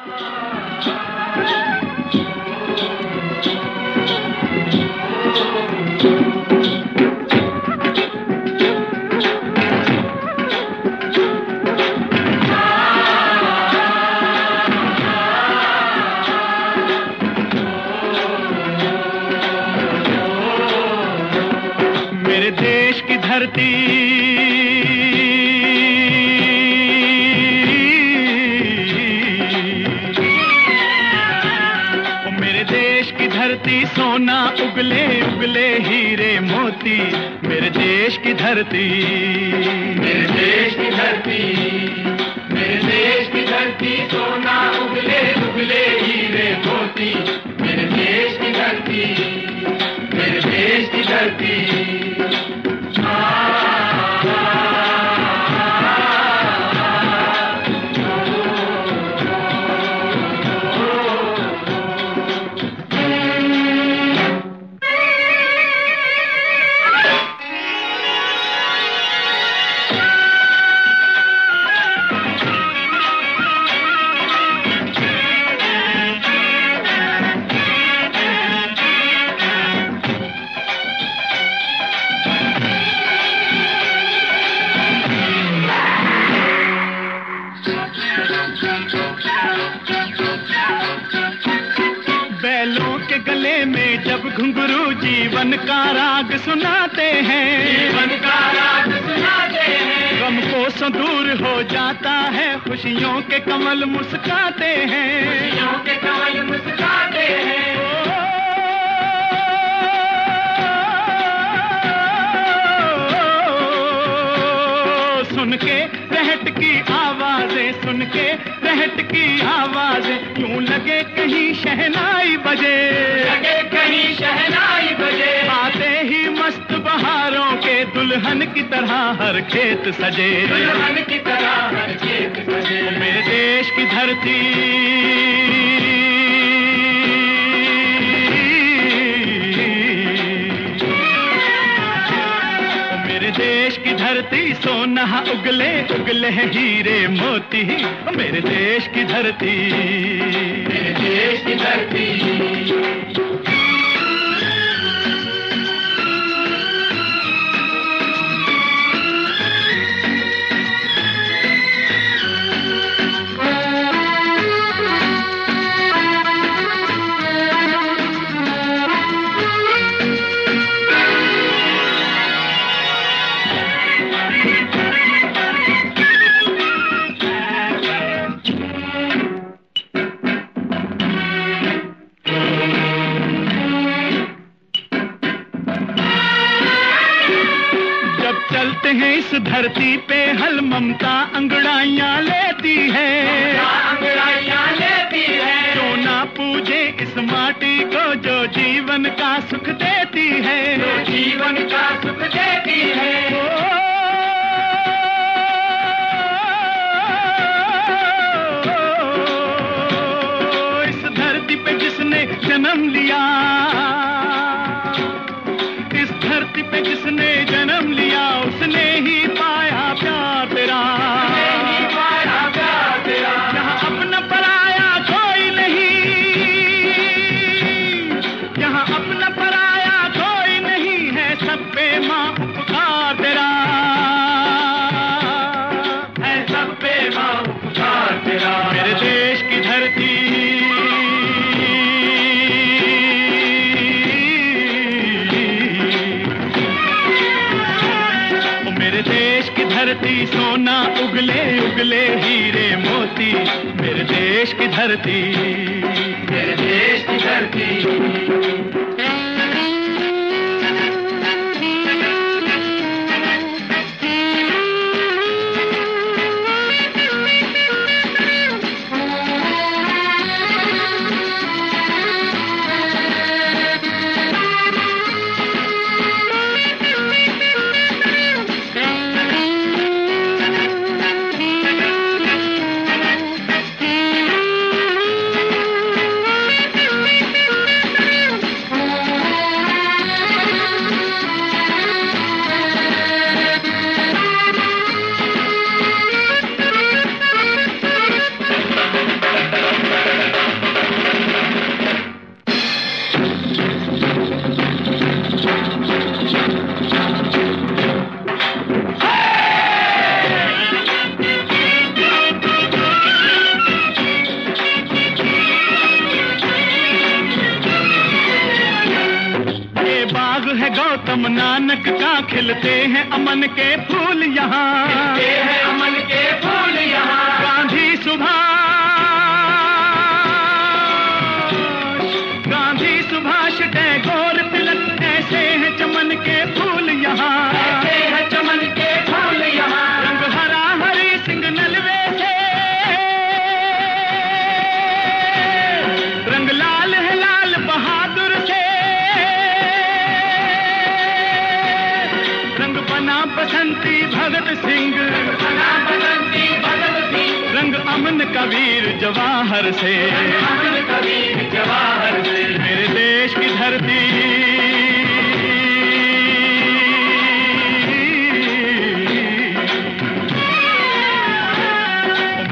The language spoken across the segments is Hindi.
मेरे देश की धरती, मेरे देश की धरती सोना उगले उगले हीरे मोती। मेरे देश की धरती, मेरे देश की धरती, मेरे देश की धरती सोना उगले उगले हीरे मोती। मेरे देश की धरती, मेरे देश की धरती। बैलों के गले में जब घुंघरू जीवन का राग सुनाते हैं, जीवन का राग सुनाते हैं। गम को सो दूर हो जाता है, खुशियों के कमल मुस्काते हैं, खुशियों के कमल मुस्काते हैं। सुन के रहट की आवाजें, सुन के रहट की आवाजें, यूं लगे कहीं शहनाई बजे, लगे कहीं शहनाई बजे। आते ही मस्त बहारों के दुल्हन की तरह हर खेत सजे, दुल्हन की तरह हर खेत सजे। मेरे देश की धरती, देश की धरती सोना उगले उगले हीरे मोती। मेरे देश की धरती, मेरे देश की धरती। चलते हैं इस धरती पे हल ममता अंगड़ाइयाँ लेती है, अंगड़ाइयाँ लेती है। जो ना पूजे इस माटी को, जो जीवन का सुख देती है, जो जीवन का सुख देती है। इस धरती पे जिसने जन्म लिया, इस धरती पे जिसने जन्म लिया, उसने ही पाया प्यार तेरा, पाया प्यार तेरा। यहाँ अपना पराया कोई नहीं, यहाँ अपना पराया कोई नहीं है, सब पे माँ उपकार तेरा है, सब पे माँ उपकार तेरा। मेरे देश की धरती, धरती सोना उगले उगले हीरे मोती। मेरे देश की धरती, मेरे देश की धरती। गम नानक का खिलते हैं अमन के फूल यहाँ, खिलते हैं अमन के फूल यहाँ। गांधी सुभाष टैगोर तिलक, ऐसे हैं चमन के फूल यहाँ, ऐसे हैं चमन के फूल यहाँ। रंग हरा हरी सिंह नलवे से, रंग लाल है लाल बहादुर से, रंग बना बसंती भगत सिंह, बना बसंती भगत सिंह। रंग अमन कबीर जवाहर से, अमन कबीर जवाहर से। मेरे देश की धरती,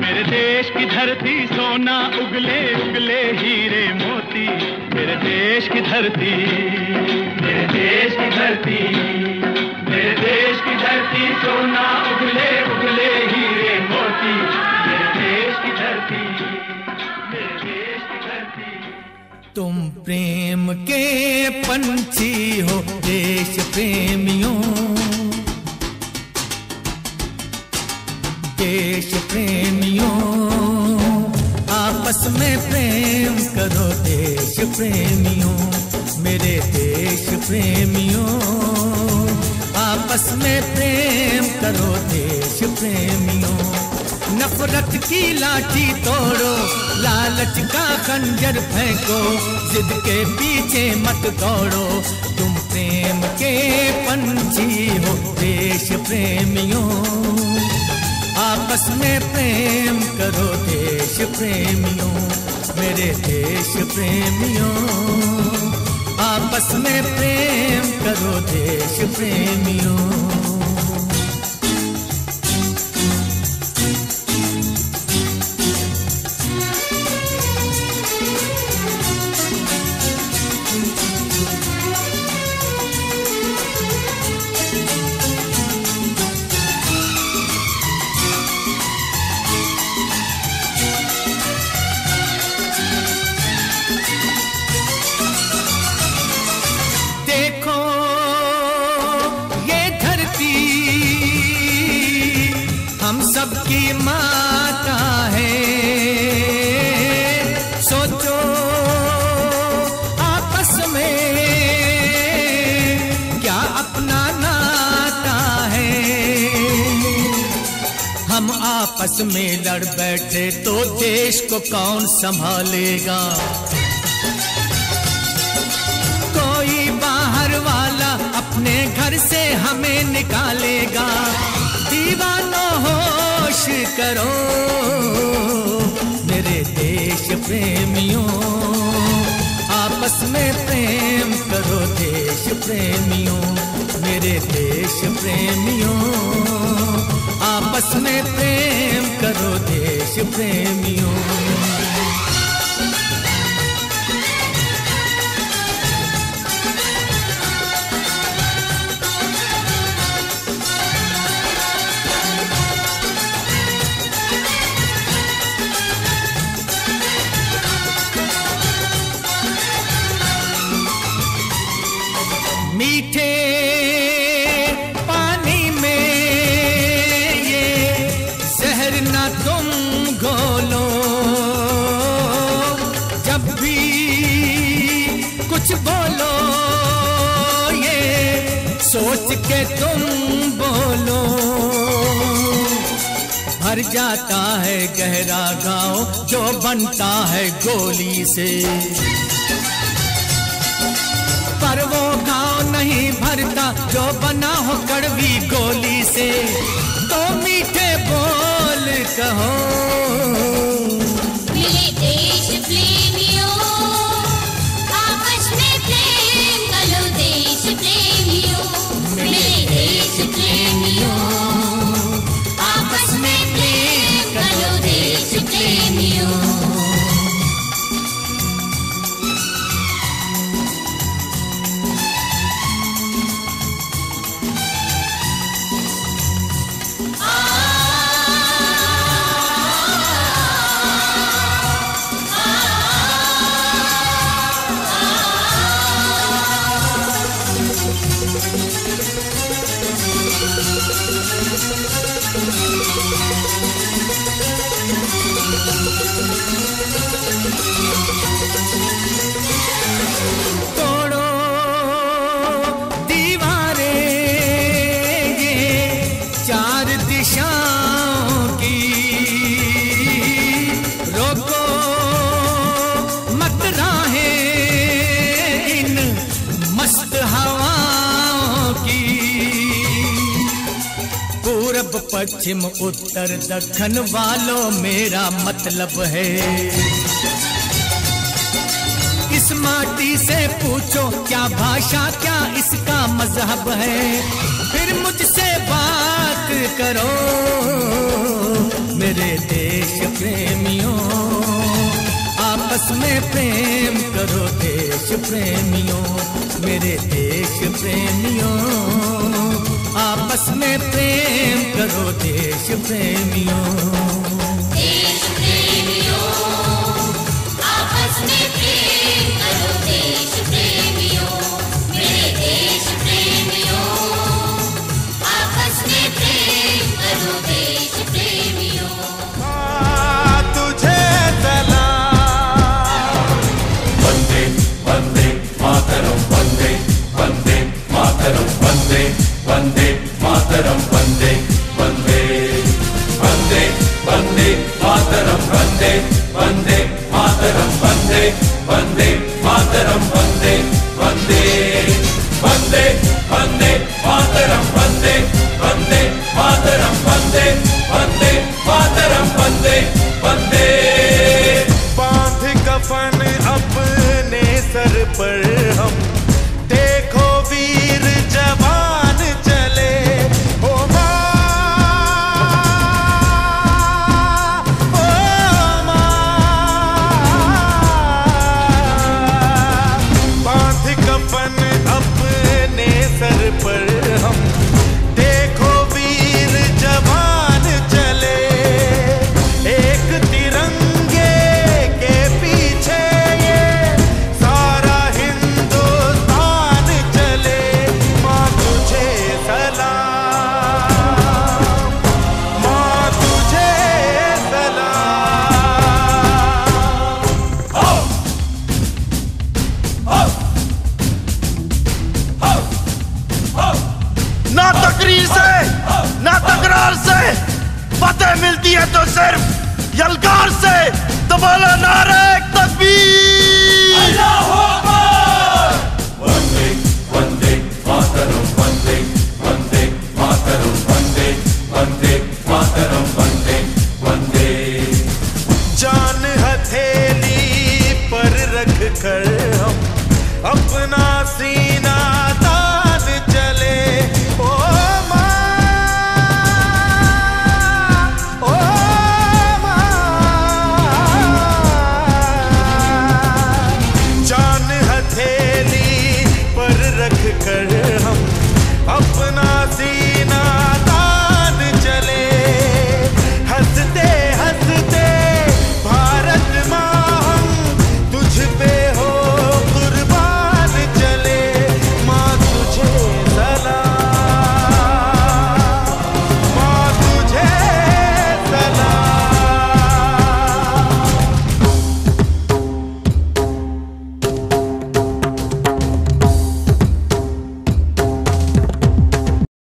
मेरे देश की धरती सोना उगले उगले हीरे मोती, मेरे देश की धरती, मेरे देश की धरती, मेरे देश की धरती सोना उगले उगले हीरे मोती। मेरे देश की धरती, मेरे देश की धरती। तुम प्रेम के पंछी हो देश प्रेमियों, देश प्रेमियों, आपस में प्रेम करो देश प्रेमियों, मेरे देश प्रेमियों, आपस में प्रेम करो देश प्रेमियों। नफरत की लाठी तोड़ो, लालच का खंजर फेंको, जिद के पीछे मत दौड़ो, तुम प्रेम के पंछी हो देश प्रेमियों, आपस में प्रेम करो देश प्रेमियों, मेरे देश प्रेमियों, आपस में प्रेम करो देश प्रेमियों। सबकी माता है, सोचो आपस में क्या अपना नाता है। हम आपस में लड़ बैठे तो देश को कौन संभालेगा, कोई बाहर वाला अपने घर से हमें निकालेगा। दीवानों होश करो मेरे देश प्रेमियों, आपस में प्रेम करो देश प्रेमियों, मेरे देश प्रेमियों, आपस में प्रेम करो देश प्रेमियों। मीठे पानी में ये जहर ना तुम घोलो, जब भी कुछ बोलो ये सोच के तुम बोलो। भर जाता है गहरा गाँव जो बनता है गोली से, पर वो गाँव नहीं भरता जो बना हो कड़वी गोली से। तो मीठे बोल कहो मेरे देश प्रेमियों, आपस में प्रेम करो देश प्रेमियों, मेरे देश प्रेमियों, आपस में प्रेम करो देश प्रेमियों। पश्चिम उत्तर दक्षिण वालों मेरा मतलब है। इस माटी से पूछो क्या भाषा क्या इसका मजहब है, फिर मुझसे बात करो मेरे देश प्रेमियों। आपस में प्रेम करो देश प्रेमियों, मेरे देश प्रेमियों। आपस में प्रेम करो देश प्रेमियों। देश प्रेमियों, आपस में प्रेम करो देश प्रेमियों, मेरे देश प्रेमियों। आपस में प्रेम करो देश प्रेमियों। तुझे सलाम। वंदे वंदे मातरम, वंदे वंदे मातरम, वंदे वंदे मातरम, वंदे वंदे वंदे वंदे मातरम, वंदे वंदे मातरम, वंदे वंदे मातरम, वंदे वंदे वंदे वंदे मातरम, वंदे वंदे मातरम, वंदे वंदे मातरम, वंदे वंदे। बांध कफन अपने सर पर हम, देखो वीर जवान चले। ओ माँ, ओ माँ, बांध कफन अपने सर पर हम, देखो वीर जवान चले। एक तिरंगे के पीछे ये सारा हिंदुस्तान चले। माँ तुझे सलाम, माँ तुझे सलाम। आओ, आओ, आओ, आओ। ना तकरीर से ना तकरार से फतेह मिलती है तो सिर्फ यलगार से। तो बोलो नारे तकबीर। वंदे वंदे मातरम, वंदे वंदे मातरम, वंदे वंदे मातरम, वंदे वंदे। जान हथेली पर रख कर हम अपना सीना